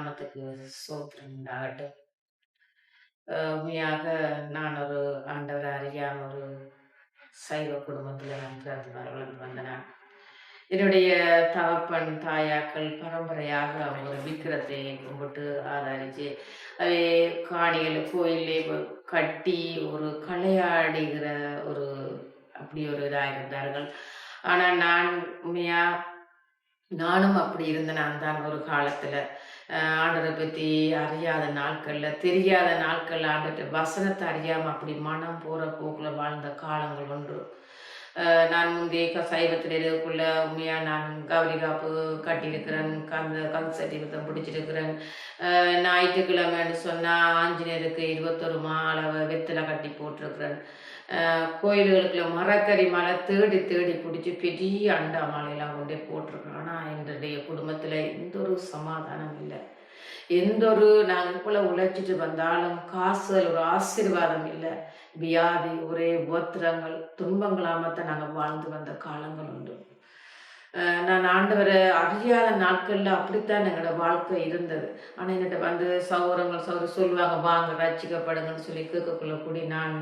நாமத்துக்கு ஸ்தோத்திரம் உண்டாகட்டும். உண்மையாக நான் ஒரு ஆண்டவரை அறியாம ஒரு சைவ குடும்பத்தில் நான் பிறந்து வளர்ந்து வந்த நான். என்னுடைய தகப்பன் தாயாக்கள் பரம்பரையாக அவங்க ஒரு விக்கிரத்தை கும்பிட்டு ஆதரிச்சு அவை காணிகள் கோயிலே கட்டி ஒரு களையாடுகிற ஒரு அப்படி ஒரு இதாக இருந்தார்கள். ஆனால் நான் உண்மையா நானும் அப்படி இருந்த நான் தான் ஒரு காலத்துல ஆண்டரை பத்தி அறியாத நாட்கள்ல தெரியாத நாட்கள்ல ஆண்டுட்டு வசனத்தை அறியாம அப்படி மனம் போற போக்குல வாழ்ந்த காலங்கள் ஒன்று. நான் முந்தைய சைவத்தில் இருக்கக்குள்ள உண்மையா நான் கௌரி காப்பு கட்டியிருக்கிறேன், கந்த வித்தம் பிடிச்சிருக்கிறேன். ஞாயிற்றுக்கிழமைன்னு சொன்னா ஆஞ்சநேயருக்கு 21 மாலை வெத்தலை கட்டி போட்டிருக்கிறேன். கோயில்களுக்குள்ள மரக்கறி மலை தேடி தேடி பிடிச்சி பெரிய அண்டா மாலையெல்லாம் கொண்டே போட்டிருக்கோம். ஆனால் என்னுடைய குடும்பத்தில் எந்த ஒரு சமாதானம் இல்லை. எந்த ஒரு நாங்கள் போல உழைச்சிட்டு வந்தாலும் காசுகள் ஒரு ஆசீர்வாதம் இல்லை. வியாதி ஒரே உபத்திரங்கள் துன்பங்களாமத்தான் நாங்கள் வாழ்ந்து வந்த காலங்கள் உண்டு. நான் ஆண்டவரை அறியாத நாட்களில் அப்படித்தான் எங்களோட வாழ்க்கை இருந்தது. ஆனால் என்கிட்ட வந்து சௌரங்கள் சொல்லுவாங்க வாங்க ரட்சிக்கப்படுங்கன்னு சொல்லி கேட்கக்குள்ள கூடி நான்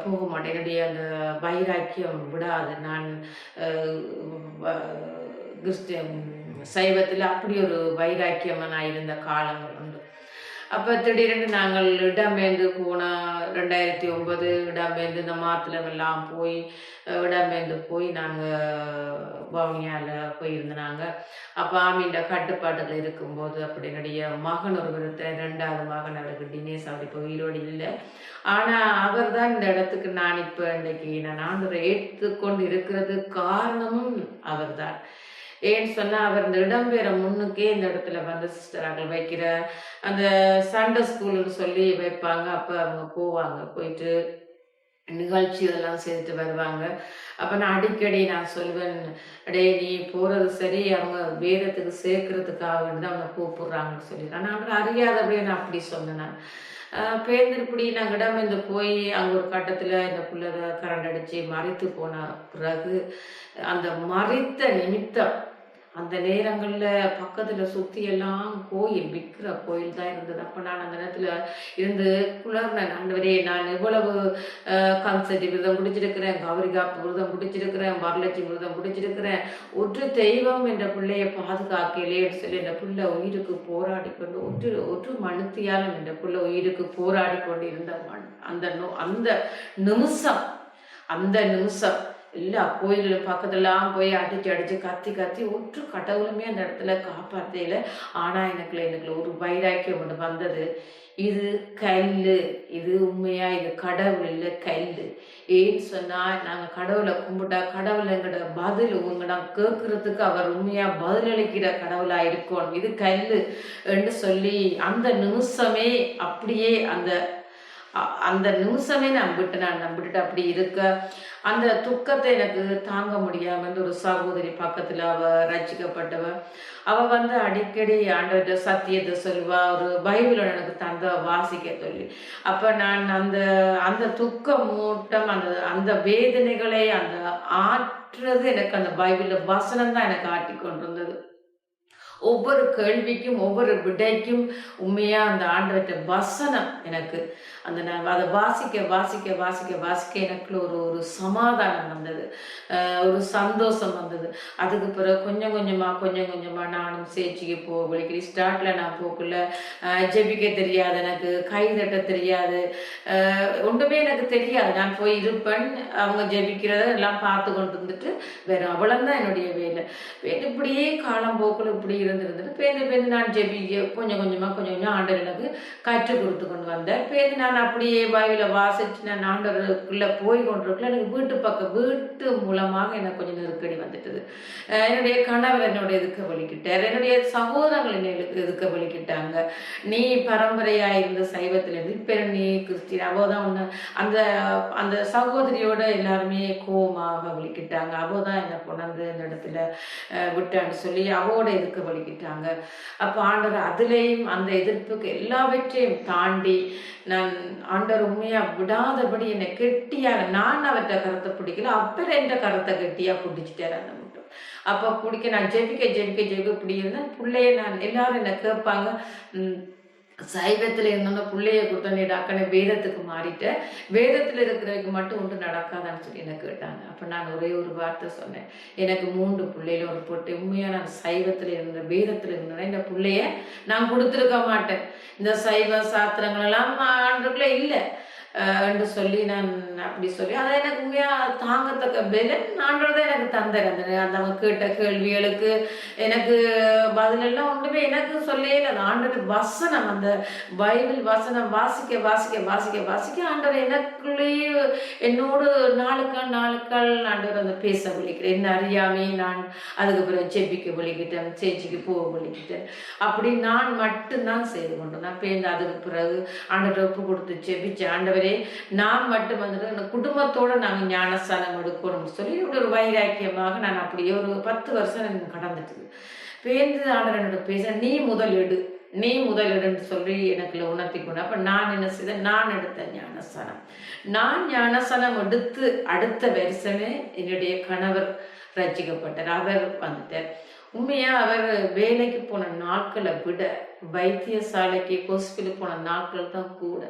போக மாட்டேன். என்னுடைய அந்த வைராக்கியம் விடாது. நான் கிறிஸ்டியன் சைவத்தில் அப்படி ஒரு வைராக்கியமாக நான் இருந்த காலங்கள் உண்டு. அப்போ திடீரென்று நாங்கள் இடம்பெயர்ந்து போனால் 2009 இடம்பெயர்ந்து இந்த மாத்திரமெல்லாம் போய் இடம்பெயர்ந்து போய் நாங்கள் வவுனியாவில் போயிருந்தாங்க. அப்போ ஆமீண்ட கட்டுப்பாட்டில் இருக்கும்போது அப்படி என்னுடைய மகன் ஒரு விதத்தில் 2வது மகன் அவருக்கு தினேஷ் அப்படி இப்போ உயிரோடு இல்லை. ஆனால் அவர் தான் இந்த இடத்துக்கு நான் இப்போ இன்றைக்கு நான் ஆண்டவரை ஏற்றுக்கொண்டு இருக்கிறது காரணமும் அவர் தான். ஏன்னு சொன்னால் அவர் இந்த இடம்பெயர முன்னுக்கே இந்த இடத்துல வந்து சிஸ்டராக்கள் வைக்கிற அந்த சண்டே ஸ்கூல்னு சொல்லி வைப்பாங்க. அப்போ அவங்க போவாங்க, போயிட்டு நிகழ்ச்சி இதெல்லாம் செய்துட்டு வருவாங்க. அப்போ நான் அடிக்கடி நான் சொல்வேன், அடே நீ போகிறது சரி, அவங்க வேதத்துக்கு சேர்க்கறதுக்காக வந்து அவங்க கூப்பிடுறாங்கன்னு சொல்லி. ஆனால் அவங்க அறியாதபடியே நான் அப்படி சொன்னேன். நான் பேர்ந்திருப்படி நாங்கள் இடம்பெயர்ந்து போய் அங்கே ஒரு கட்டத்தில் இந்த பிள்ளை கரண்ட் அடித்து மறித்து போன பிறகு அந்த மறித்த நிமித்தம் அந்த நேரங்களில் பக்கத்தில் சுற்றி எல்லாம் கோயில் விற்கிற கோயில் தான் இருந்தது. அப்போ நான் அந்த நேரத்தில் இருந்து குளர்னேன், ஆண்டவரே நான் எவ்வளவு கன்செட்டி விரதம் பிடிச்சிருக்கிறேன், கௌரி காப்பு விரதம் பிடிச்சிருக்கிறேன், வரலட்சுமி விரதம் பிடிச்சிருக்கிறேன், ஒரு தெய்வம் என்ற பிள்ளையை பாதுகாக்கலேன்னு சொல்லி என்ற பிள்ளை உயிருக்கு போராடி கொண்டு ஒரு மனுத்தியாலும் என்ற பிள்ளை உயிருக்கு போராடி கொண்டு இருந்த அந்த நிமிஷம் எல்லா கோயில்கள் பக்கத்துலாம் போய் அடிச்சு கத்தி ஒற்று கடவுளுமே அந்த இடத்துல காப்பாத்தையில. ஆனால் எனக்கு ஒரு வைராக்கியம் ஒன்று வந்தது. இது கல், இது உண்மையா இது கடவுள் இல்லை கல். ஏன்னு சொன்னா நாங்கள் கடவுளை கும்பிட்டா கடவுள் எங்கட பதில் உங்கடா கேட்கறதுக்கு அவர் உண்மையா பதிலளிக்கிற கடவுளா இருக்கணும். இது கல் என்று சொல்லி அந்த நிமிஷமே அப்படியே அந்த நிமிஷமே நான் விட்டுட்டு அப்படி இருக்க அந்த துக்கத்தை எனக்கு தாங்க முடியாமல் ஒரு சகோதரி பக்கத்தில் அவ ரட்சிக்கப்பட்டவ. அவள் வந்து அடிக்கடி ஆண்டவர்கிட்ட சத்தியத்தை சொல்லுவா, ஒரு பைபிளை எனக்கு தந்த வாசிக்க சொல்லி. அப்போ நான் அந்த துக்க மூட்டம் அந்த வேதனைகளை ஆற்றுறது எனக்கு அந்த பைபிளில் வசனம் தான் எனக்கு ஆட்டி கொண்டிருந்தது. ஒவ்வொரு கேள்விக்கும் ஒவ்வொரு விடைக்கும் உண்மையா அந்த ஆண்டவர்கிட்ட வசனம் எனக்கு நான் அதை வாசிக்க எனக்குள்ள ஒரு சமாதானம் வந்தது, ஒரு சந்தோஷம் வந்தது. அதுக்கு பிறகு கொஞ்சம் கொஞ்சமா நானும் சேர்ச்சிக்கு விളിக்கடி ஸ்டார்ட்ல நான் போக்குள்ள ஜெபிக்க தெரியாது, எனக்கு கை தட்ட தெரியாது, ஒன்றுமே எனக்கு தெரியாது. நான் போய் இருப்பேன், அவங்க ஜெபிக்கிறத எல்லாம் பார்த்து கொண்டு இருந்துட்டு வேற அவ்வளவுதான் என்னுடைய வேலை. இப்படியே காலம் போக்குள்ள இப்படி இருந்துட்டு பேருந்து நான் ஜெபிக்க கொஞ்சம் ஆண்டவர் எனக்கு கற்றுக் கொடுத்து கொண்டு வந்தேன். பேருந்து நான் அப்படியே பைபிளை வாசிச்சு நான் ஆண்டவருக்குள்ள போய் கொண்டிருக்கல. எனக்கு வீட்டு மூலமாக எனக்கு கொஞ்சம் நெருக்கடி வந்துட்டது. என்னுடைய கணவர் என்னோட எதுக்க வலிக்கிட்டார், என்னுடைய சகோதரங்கள் என்ன எதுக்க வலிக்கிட்டாங்க. நீ பரம்பரையா இருந்த சைவத்திலிருந்து இப்ப நீ கிறிஸ்டின் அவோதான் ஒன்று அந்த சகோதரியோட எல்லாருமே கோமாக வலிக்கிட்டாங்க. அவோதான் என்னை கொண்டாந்து இந்த இடத்துல விட்டான்னு சொல்லி அவோட எதுக்க வலிக்கிட்டாங்க. அப்போ ஆண்டவர் அதுலேயும் அந்த எதிர்ப்புக்கு எல்லாவற்றையும் தாண்டி நான் ஆண்டவர் உண்மையா விடாதபடி என்னை கெட்டியாக, நான் அவர்கிட்ட கருத்தை பிடிக்கல, அவர் என்ற கருத்தை கெட்டியா பிடிச்சிட்டார். அந்த மட்டும் அப்போ குடிக்க நான் ஜெபிக்க இப்படி இருந்தால் பிள்ளைய நான் எல்லாரும் என்ன கேட்பாங்க, சைவத்தில் இருந்தோன்னா பிள்ளைய கொடுத்தோன்னே டக்குன்னு வேதத்துக்கு மாறிட்டேன், வேதத்தில் இருக்கிறதுக்கு மட்டும் ஒன்று நடக்காதான்னு சொல்லி என்ன கேட்டாங்க. அப்போ நான் ஒரே ஒரு வார்த்தை சொன்னேன், எனக்கு 3 பிள்ளையில ஒரு பொட்டு. உண்மையாக நான் சைவத்தில் இருந்த வேதத்தில் இருந்தேன்னா இந்த பிள்ளைய நான் கொடுத்துருக்க மாட்டேன். இந்த சைவ சாத்திரங்கள் எல்லாம் ஆண்டுக்குள்ளே இல்லை என்று சொல்லி நான் அப்படி சொல்லி அதை எனக்கு உண்மையாக தாங்கத்தக்க பலன் ஆண்டவர் தான் எனக்கு தந்தார். அந்த அவங்க கேட்ட கேள்விகளுக்கு எனக்கு பதிலெல்லாம் ஒன்றுமே எனக்கு சொல்லவே இல்லை. அந்த ஆண்டவர் வசனம், அந்த பைபிள் வசனம் வாசிக்க வாசிக்க வாசிக்க வாசிக்க ஆண்டவர் எனக்குள்ளேயே என்னோடு நாளுக்கால் ஆண்டவர் அந்த பேச விழிக்கிறேன். என்ன அறியாமே நான் அதுக்கு பிறகு செபிக்க விழிக்கிட்டேன், சேச்சிக்கு போக விழிக்கிட்டேன். அப்படி நான் மட்டும்தான் செய்து கொண்டேன். நான் பேருந்து அதுக்கு பிறகு ஆண்டவர் ஒப்பு கொடுத்து செபிச்சு, ஆண்டவரே நான் மட்டும் வந்துட்டு அந்த குடும்பத்தோடு நாங்கள் ஞானஸ்தானம் எடுக்கணும்னு சொல்லி ஒரு வைராக்கியமாக நான் அப்படியே ஒரு 10 வருஷம் எனக்கு கடந்துட்டு பேருந்து ஆண்டவர் என்னோட பேச நீ முதலிடுன்னு சொல்லி எனக்கு உணர்த்தி கொண்டு. அப்போ நான் என்ன செய்தேன், நான் எடுத்த ஞானஸ்தானம். நான் ஞானஸ்தானம் எடுத்து அடுத்த வருஷமே என்னுடைய கணவர் ரசிக்கப்பட்டார், அவர் வந்துட்டார். உண்மையா அவர் வேலைக்கு போன நாட்களை விட வைத்தியசாலைக்கு ஹாஸ்பிட்டலுக்கு போன நாட்கள் தான் கூட.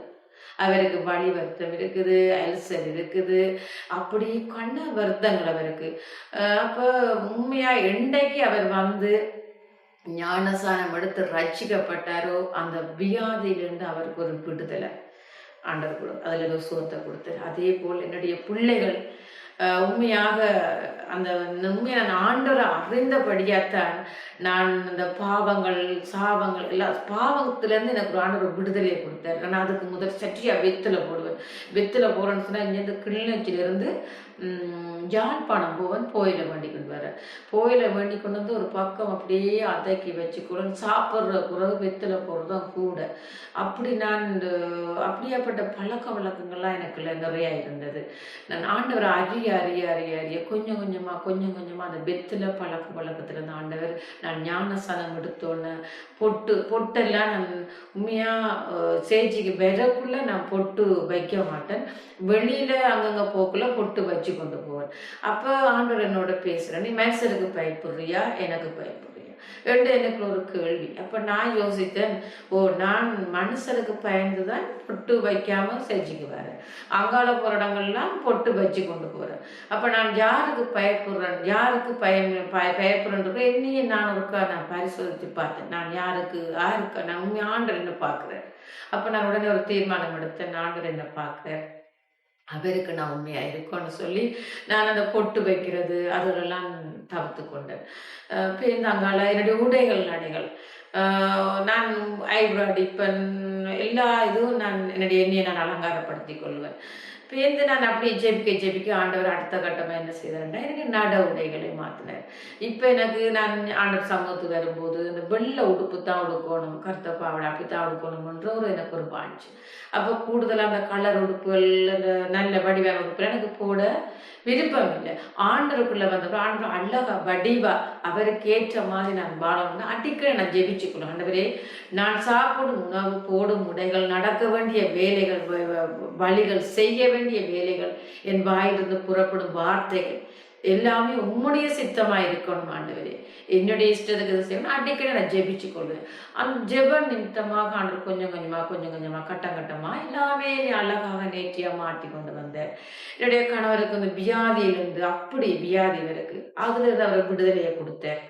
அவருக்கு வலி வருத்தம் இருக்குது, அல்சர் இருக்குது, அப்படி கண்ண வருத்தங்கள் அவருக்கு. அப்போ உண்மையா என்றைக்கு அவர் வந்து ஞானசானம் எடுத்து ரட்சிக்கப்பட்டாரோ அந்த வியாதியிலிருந்து அவருக்கு ஒரு விடுதலை ஆண்டவர் கொடு, அதில் ஒரு சுகத்தை கொடுத்தார். அதே போல் என்னுடைய பிள்ளைகள் உண்மையாக அந்த உண்மையான ஆண்டவரை அறிந்தபடியாத்தான் நான் இந்த பாவங்கள் சாபங்கள் எல்லாம் பாவத்திலேருந்து எனக்கு ஒரு ஆண்டவர் விடுதலையை கொடுத்தாரு. நான் அதுக்கு முதல் சற்றியாக வெத்தில போடுறேன்னு சொன்னால் இங்கேருந்து கிளிநொச்சியிலேருந்து யாழ்ப்பாணம் போவேன், போயில வேண்டி கொண்டு வரேன். போயில வேண்டி கொண்டு வந்து ஒரு பக்கம் அப்படியே அதக்கி வச்சுக்கூட சாப்பிட்ற குறவு வெத்தில போடுறதும் கூட. அப்படி நான் அப்படியாப்பட்ட பழக்க வழக்கங்கள்லாம் எனக்குள்ள நிறையா இருந்தது. நான் ஆண்டவர் அறிய கொஞ்சம் கொஞ்சமாக அந்த வெத்தில பழக்க வழக்கத்தில் இருந்த ஆண்டவர் நான் ஞானசானம் எடுத்தோன்னு பொட்டெல்லாம் நான் உண்மையாக சேச்சிக்கு வரக்குள்ள நான் பொட்டு வைக்க மாட்டேன், வெளியில் அங்கங்கே போக்குள்ள பொட்டு வச்சு கொண்டு போவேன். அப்போ ஆண்டவர் என்னோட பேசுகிறேன், நீ மேசருக்கு பயப்படுறியா எனக்கு பயப்படுறியா என்று எனக்கு ஒரு கேள்வி. அப்போ நான் யோசித்தேன், நான் மனுஷருக்கு பயந்து தான் பொட்டு வைக்காமல் செஞ்சுக்கு வரேன், அங்கால போகிற இடங்கள்லாம் பொட்டு வச்சு கொண்டு போகிறேன். அப்போ நான் யாருக்கு பயப்படுறேன், யாருக்கு பயப்படுறேன்ற என்னையே நான் நான் பரிசோதித்து பார்த்தேன், நான் யாருக்கு நான் உண்மை ஆண்டர் என்ன பார்க்குறேன். அப்போ நான் உடனே ஒரு தீர்மானம் எடுத்தேன், ஆண்டர் என்ன பார்க்குறேன், அவருக்கு நான் உண்மையாக இருக்கோன்னு சொல்லி நான் அந்த பொட்டு வைக்கிறது அதுகளெல்லாம் தவிர்த்து கொண்டேன். பேருந்தாங்கால என்னுடைய நடைகள் நான் ஐப்ரோ அடிப்பேன், எல்லா இதுவும் நான் என்னுடைய எண்ணெயை நான் அலங்காரப்படுத்தி கொள்வேன். பேருந்து நான் அப்படி ஜெபிக்க ஆண்டவர் அடுத்த கட்டமாக என்ன செய்தாருன்னா எனக்கு நட உடைகளை மாற்றினார். இப்போ எனக்கு நான் ஆண்டவர் சமூகத்துக்கு வரும்போது இந்த வெள்ளை உடுப்பு தான் உடுக்கணும், கருத்த பாவடை அப்படி தான் உடுக்கணும்ன்ற எனக்கு ஒரு பாஞ்சு. அப்போ கூடுதலாக அந்த கலர் உடுப்புகள், அந்த நல்ல வடிவான உடுப்புகள் எனக்கு போட விருப்பம் இல்லை. ஆண்டருக்குள்ளே வந்தப்போ ஆண்டவர் அழகா வடிவா அவருக்கு ஏற்ற மாதிரி நான் வாழணும்னா அடிக்கடி நான் ஜெபிச்சுக்கணும், ஆண்டவரே நான் சாப்பிடும் உணவு, போடும் உடைகள், நடக்க வேண்டிய வேலைகள், வழிகள், செய்ய வேண்டிய வேலைகள், என் வாயிலிருந்து புறப்படும் வார்த்தைகள் எல்லாமே உம்முடைய சித்தமாக இருக்கணும் ஆண்டவரே, என்னுடைய இஷ்டத்துக்கு இதை செய்யணும் அடிக்கடி நான் ஜெபிச்சு கொள்வேன். அந்த ஜெப நிமித்தமாக ஆண்டு கொஞ்சம் கொஞ்சமாக கட்டமாக எல்லாமே அழகாக நேர்த்தியாக மாற்றி கொண்டு வந்தேன். என்னுடைய கணவருக்கு வந்து வியாதியிலிருந்து அப்படி வியாதி இருக்கு, அதுலேருந்து அவர் விடுதலையை கொடுத்தேன்.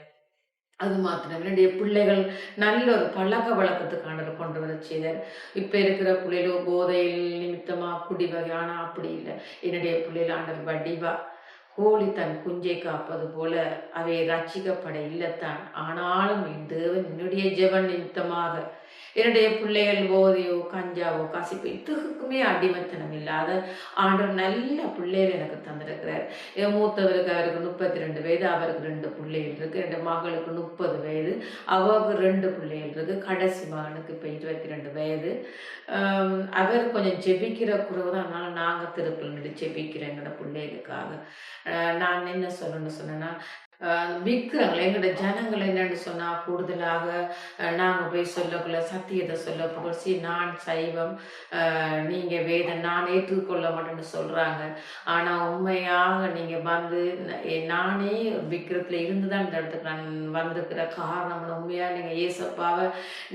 அது மாத்திரம் என்னுடைய பிள்ளைகள் நல்ல ஒரு பழக்க வழக்கத்துக்கான கொண்டு வர செய்தார். இப்போ இருக்கிற பிள்ளைகளோ போதையில் நிமித்தமாக குடி வகையான அப்படி இல்லை. என்னுடைய பிள்ளைகள் ஆண்டவர் வடிவா கோழி தன் குஞ்சை காப்பது போல அவை ரட்சிக்கப்பட இல்லத்தான், ஆனாலும் என் தேவன் என்னுடைய ஜெபன் நிமித்தமாக என்னுடைய பிள்ளைகள் போதையோ கஞ்சாவோ கசிப்பு இதுக்குமே அடிமைத்தனம் இல்லாத ஆண்டவர் நல்ல பிள்ளைகள் எனக்கு தந்திருக்கிறார். என் மூத்தவருக்கு அவருக்கு 32 வயது, அவருக்கு 2 பிள்ளைகள் இருக்கு. என் மகளுக்கு 30 வயது, அவருக்கு 2 பிள்ளைகள் இருக்கு. கடைசி மகனுக்கு இப்போ 22 வயது. அவர் கொஞ்சம் ஜெபிக்கிற குறவு தான், அதனால நாங்கள் திருப்பி செபிக்கிறோம் எங்களோட பிள்ளைகளுக்காக. நான் என்ன சொல்லணும்னு சொன்னேன்னா விற்கிறாங்களே எங்களோட ஜனங்கள் என்னன்னு சொன்னா கூடுதலாக நாங்க போய் சொல்லக்குள்ள சத்தியத்தை சொல்ல சி நான் சைவம், நீங்க வேதம் நான் ஏற்றுக்கொள்ள மாட்டேன்னு சொல்றாங்க. ஆனா உண்மையாக நீங்க வந்து நானே விக்கிரத்துல இருந்துதான் இந்த இடத்துக்கு நான் வந்திருக்கிற காரணம் உண்மையா நீங்க ஏசப்பாவை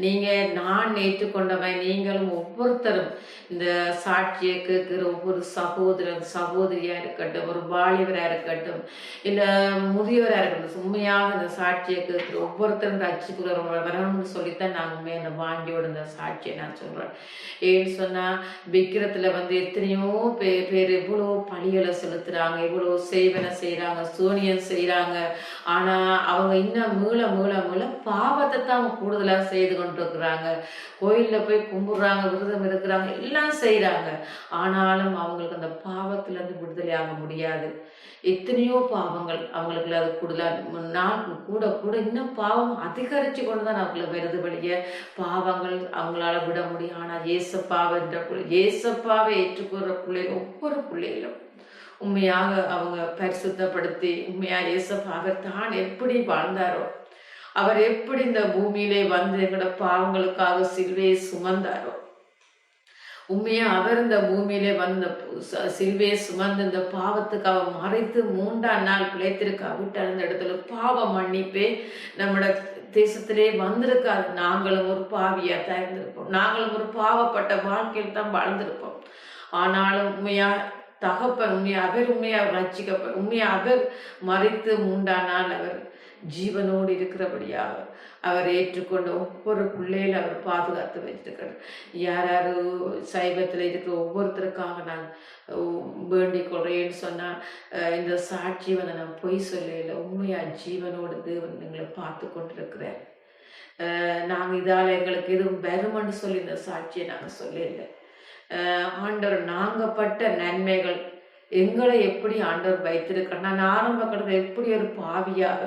நீங்க நான் ஏற்றுக்கொண்டவன். நீங்களும் ஒவ்வொருத்தரும் இந்த சாட்சியை கேட்கிற ஒவ்வொரு சகோதரன் சகோதரியா இருக்கட்டும், ஒரு வாலிபரா இருக்கட்டும், இல்ல முதியவரா இருக்கட்டும், உண்மையாக இந்த சாட்சியை கேட்கிற ஒவ்வொருத்தரும் ரட்சிக்குள்ள வரணும்னு சொல்லித்தான் நான் உண்மையை அந்த வாங்கியோட இந்த சாட்சியை நான் சொல்றேன். ஏன்னு சொன்னா விக்கிரத்துல வந்து எத்தனையோ பேர் எவ்வளோ பழிகளை செலுத்துறாங்க, எவ்வளோ சேவனை செய்யறாங்க, சூனியம் செய்யறாங்க. ஆனா அவங்க இன்னும் மீள மீள மீள பாவத்தை தான் அவங்க கூடுதலா செய்து கொண்டு இருக்கிறாங்க. கோயில்ல போய் கும்பிடுறாங்க, விரதம் இருக்கிறாங்க, எல்லாம் செய்யறாங்க. ஆனாலும் அவங்களுக்கு அந்த பாவத்துல இருந்து விடுதலை ஆக முடியாது. எத்தனையோ பாவங்கள் அவங்களுக்கு அது நாள் கூட கூட இன்னும் பாவம் அதிகரிச்சு கொண்டுதான் அவங்கள வருது வழிய பாவங்கள் அவங்களால விட முடியும். ஆனா ஏசப்பாவை ஏசப்பாவை ஏற்றுக்கொள்ற பிள்ளைகள் ஒவ்வொரு பிள்ளைகளும் உண்மையாக அவங்க பரிசுத்தப்படுத்தி உண்மையா ஏசப்பா அவர் தான் எப்படி வாழ்ந்தாரோ, அவர் எப்படி இந்த பூமியிலே வந்து எங்களோட பாவங்களுக்காக சிலுவையை சுமந்தாரோ, உண்மையா அவர் இந்த பூமியிலே வந்த சிலுவையை சுமந்து இந்த பாவத்துக்கு அவர் மறைத்து 3ஆம் நாள் பிழைத்திருக்கா விட்டு அந்த இடத்துல பாவ மன்னிப்பே நம்மளோட தேசத்திலே வந்திருக்காது. நாங்களும் ஒரு பாவியா தான் இருந்திருப்போம், நாங்களும் ஒரு பாவப்பட்ட வாழ்க்கையில் தான் வாழ்ந்திருப்போம். ஆனாலும் உண்மையா தகப்பன் உண்மையா அவர் ரட்சிக்கப்ப உண்மையா அவர் மறைத்து 3ஆம் நாள் அவர் ஜீவனோடு இருக்கிறபடியாக அவர் ஏற்றுக்கொண்ட ஒவ்வொரு பிள்ளையில அவர் பாதுகாத்து வச்சிருக்கிறார். யார் யாரு சைவத்தில் இருக்கிற ஒவ்வொருத்தருக்காக நான் வேண்டிக் கொள்றேன்னு சொன்னா இந்த சாட்சி வந்து நான் பொய் சொல்லல, உண்மையா ஜீவனோடு தேவன் எங்களை பார்த்து கொண்டிருக்கிறார். நாங்கள் இதால எங்களுக்கு எதுவும் வருமானு சொல்லி இந்த சாட்சியை நாங்கள் சொல்லல. ஆண்டவர் நாங்க பட்ட நன்மைகள் எங்களை எப்படி ஆண்டவர் வைத்திருக்கிறேன். நான் ஆரம்ப கட்டத்தில் எப்படி ஒரு பாவியாக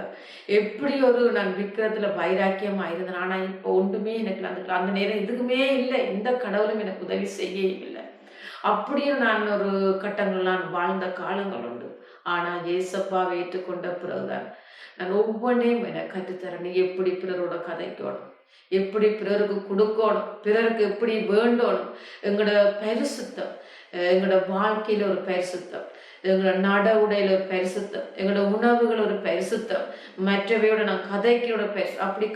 எப்படி ஒரு நான் விக்கிரத்துல வைராக்கியமா இருந்தேன். ஆனா இப்போ ஒன்றுமே எனக்கு அந்த நேரம் எதுக்குமே இல்லை, எந்த கடவுளும் எனக்கு உதவி செய்யவே இல்லை. அப்படியும் நான் ஒரு கட்டங்கள் நான் வாழ்ந்த காலங்கள் உண்டு. ஆனா ஏசப்பாவை ஏற்றுக்கொண்ட பிறகுதான் நான் ஒவ்வொன்றையும் எனக்கு கற்றுத்தரேன். நீ எப்படி பிறரோட கதைக்கணும், எப்படி பிறருக்கு கொடுக்கணும், பிறருக்கு எப்படி வேண்டணும், எங்களோட பரிசுத்தம், எங்களோட வாழ்க்கையில ஒரு பரிசுத்தம், எங்களோட நட உடையில ஒரு பரிசுத்தம், எங்களோட உணவுகள் ஒரு பரிசுத்தம், மற்றவையோட நான் கதைக்கையோட அப்படி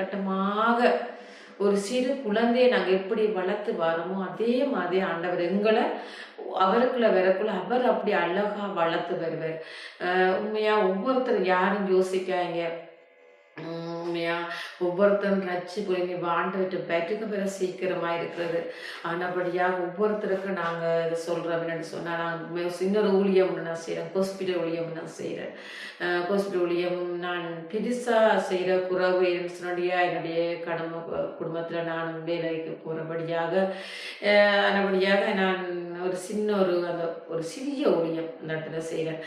கட்டமாக ஒரு சிறு குழந்தையை நாங்கள் எப்படி வளர்த்து வரோமோ அதே மாதிரி ஆண்டவர் எங்களை அவருக்குள்ள வரக்குள்ள அவர் அப்படி அழகா வளர்த்து வருவார். உண்மையா ஒவ்வொருத்தர் யாரும் யோசிக்காங்க, உண்மையா ஒவ்வொருத்தரும் ரச்சு புரிஞ்சு ஆண்டவர்கிட்ட பெற்றுக்கு பெற சீக்கிரமா இருக்கிறது. ஆனபடியாக ஒவ்வொருத்தருக்கு நாங்க இதை சொல்றோம். என்னன்னு சொன்னா நான் இன்னொரு ஊழியம் நான் செய்யறேன், ஹாஸ்பிட்டல் ஊழியம் நான் செய்யறேன். ஹாஸ்பிட்டல் ஊழியம் நான் பெருசா செய்யற குறவு என்னுடைய குடும்பத்துல நான் வேலைக்கு போறபடியாக நான் ஒரு சின்ன ஒரு சிறிய ஊழியம் அந்த இடத்துல செய்கிறேன்.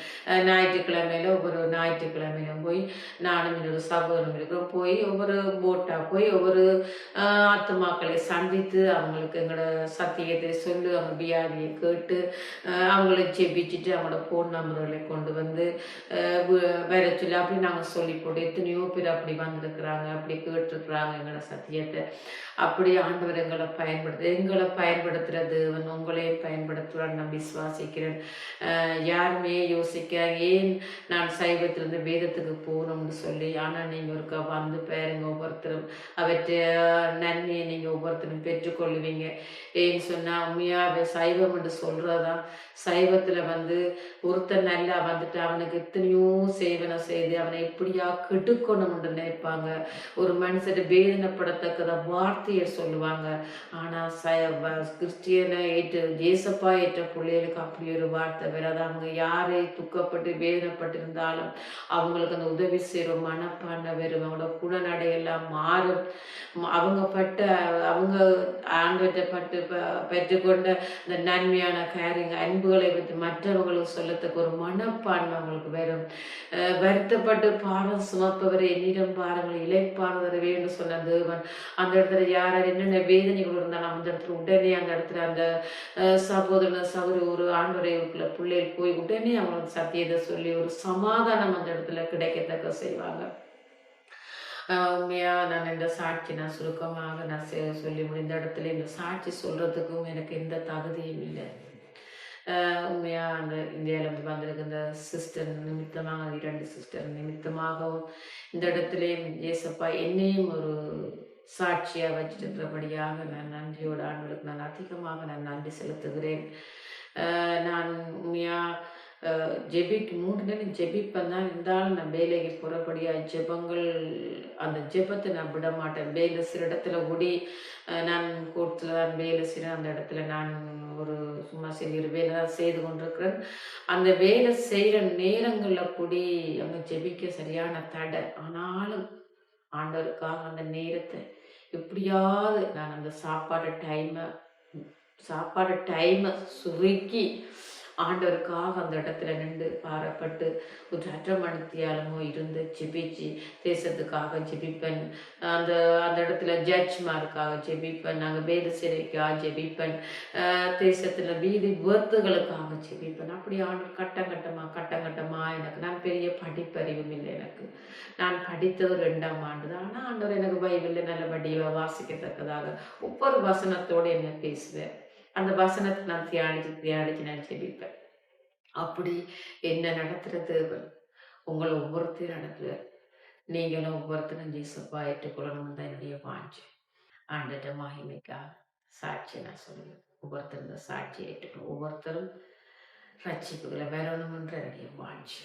ஞாயிற்றுக்கிழமையில ஒவ்வொரு ஞாயிற்றுக்கிழமையிலும் போய் நானும் என்னோட சகோதரம் இருக்கிறோம் போய் ஒவ்வொரு போட்டாக போய் ஒவ்வொரு ஆத்துமாக்களை சந்தித்து அவங்களுக்கு எங்களோட சத்தியத்தை சொல்லி அவங்க வியாதியை கேட்டு அவங்கள ஜெபிச்சுட்டு அவங்களோட ஃபோன் நம்பர்களை கொண்டு வந்து வேற சொல்லி அப்படி நாங்கள் சொல்லி போட்டு எத்தனையோ பேர் அப்படி வந்திருக்கிறாங்க, அப்படி கேட்டுருக்குறாங்க எங்களோட சத்தியத்தை. அப்படி ஆண்டவர் எங்களை பயன்படுத்துறது உங்களையே பயன்படுத்துவார் நான் விசுவாசிக்கிறேன். யாருமே யோசிக்க ஏன் நான் சைவத்திலிருந்து வேதத்துக்கு போகணும்னு சொல்லி. ஆனால் நீங்கள் ஒருக்கா வந்து பாருங்க, ஒவ்வொருத்தரும் அவற்றை நன்மையை நீங்கள் ஒவ்வொருத்தரும் பெற்றுக்கொள்ளுவீங்க. ஏன்னு சொன்னால் உண்மையாக சைவம் என்று சொல்றதுதான். சைவத்தில் வந்து ஒருத்தர் நல்லா வந்துட்டு அவனுக்கு எத்தனையோ சேவனை செய்து அவனை எப்படியா கெடுக்கணும்னு நினைப்பாங்க. ஒரு மனுஷனை வேதனைப்படத்தக்கத வார்த்தையை சொல்லுவாங்க. ஆனால் கிறிஸ்டியனை ஏசப்பா ஏற்ற பிள்ளைகளுக்கு அப்படி ஒரு வார்த்தை வராது. அவங்க யாரை துக்கப்பட்டு வேதனைப்பட்டு இருந்தாலும் அவங்களுக்கு அந்த உதவி செய்கிற மனப்பான்மை வரும், அவங்களோட குணநடையெல்லாம் மாறும். அவங்க ஆண்டவற்றை பெற்றுக்கொண்ட இந்த நன்மையான காரியங்க அன்புகளை பற்றி மற்றவங்களுக்கு சொல்லத்துக்கு ஒரு மனப்பான்மை அவங்களுக்கு வரும். வருத்தப்பட்டு பாரம் சுமப்பவரை என்னிடம் பாருங்கள் இலைப்பாறுதல் வேண்டும் சொன்ன தேவன் அந்த இடத்துல யார் என்னென்ன வேதனைகள் இருந்தாலும் அந்த இடத்துல உடனே அந்த இடத்துல அந்த சகோதரன் சகோதரி ஒரு ஆண்டவரைக்குள்ள பிள்ளைகள் போய் உடனே அவங்களுக்கு சத்தியத்தை சொல்லி ஒரு சமாதானம் அந்த இடத்துல கிடைக்கத்தக்க செய்வாங்க. உண்மையா நான் இந்த சாட்சி நான் சுருக்கமாக நான் சொல்லி முடிந்த இடத்துல இந்த சாட்சி சொல்றதுக்கும் எனக்கு எந்த தகுதியும் இல்லை. உண்மையா அந்த இந்தியாவிலேருந்து வந்திருக்க இந்த சிஸ்டர் நிமித்தமாக 2 சிஸ்டர் நிமித்தமாகவும் இந்த இடத்துல ஏசப்பா என்னையும் ஒரு சாட்சியா வச்சிருக்கிறபடியாக நான் நன்றியோட ஆண்டவருக்கு நான் அதிகமாக நான் நன்றி செலுத்துகிறேன். நான் உண்மையா ஜெபிக்கு 3 நேரம் ஜெபிப்பேன் தான். இருந்தாலும் நான் வேலைக்கு போகிறபடியா ஜெபங்கள் அந்த ஜெபத்தை நான் விட மாட்டேன். வேலை சில இடத்துல ஓடி நான் கூட்டத்தில் தான் வேலை செய்கிறேன். அந்த இடத்துல நான் ஒரு சும்மா சரி ஒரு வேலை தான் செய்து கொண்டிருக்கிறேன். அந்த வேலை செய்கிற நேரங்களில் கூடி அங்கே ஜெபிக்க சரியான தடை. ஆனாலும் ஆண்டவருக்காக அந்த நேரத்தை எப்படியாவது நான் அந்த சாப்பாடு டைமை சுருக்கி ஆண்டவருக்காக அந்த இடத்துல நின்று பாரப்பட்டு ஒரு 1/2 மணித்தியாலமோ இருந்து ஜெபிச்சு தேசத்துக்காக ஜெபிப்பேன். அந்த அந்த இடத்துல ஜட்ஜ்மாருக்காக ஜெபிப்பேன். நாங்கள் வேத சிறைக்காக ஜெபிப்பேன். தேசத்தில் வீதி விபத்துகளுக்காக ஜெபிப்பேன். அப்படி ஆண்டு கட்டங்கட்டமாக எனக்கு நான் பெரிய படிப்பறிவும் இல்லை. எனக்கு நான் படித்தது 2ஆம் ஆண்டு தான். ஆனால் ஆண்டவர் எனக்கு பைபிளில் நல்ல வடிவாக வாசிக்கத்தக்கதாக ஒவ்வொரு வசனத்தோடு என்ன பேசுவேன். அந்த வசனத்தை நான் தியானிச்சு நான் ஜெபிப்பேன். அப்படி என்ன நடத்துகிற தேவன் உங்களை ஒவ்வொருத்தரும் நடத்துவார். நீங்களும் ஒவ்வொருத்தரும் ஜீசப்பா ஏற்றுக்கொள்ளணும்னு தான் என்னுடைய வாஞ்சை. ஆண்டவருடைய மகிமைக்காக சாட்சியை நான் சொல்லுவேன். ஒவ்வொருத்தரும் இந்த சாட்சியை ஏற்றுக்கணும். ஒவ்வொருத்தரும் ரட்சிப்புகளை வரணுமென்ற என்னுடைய வாஞ்சை.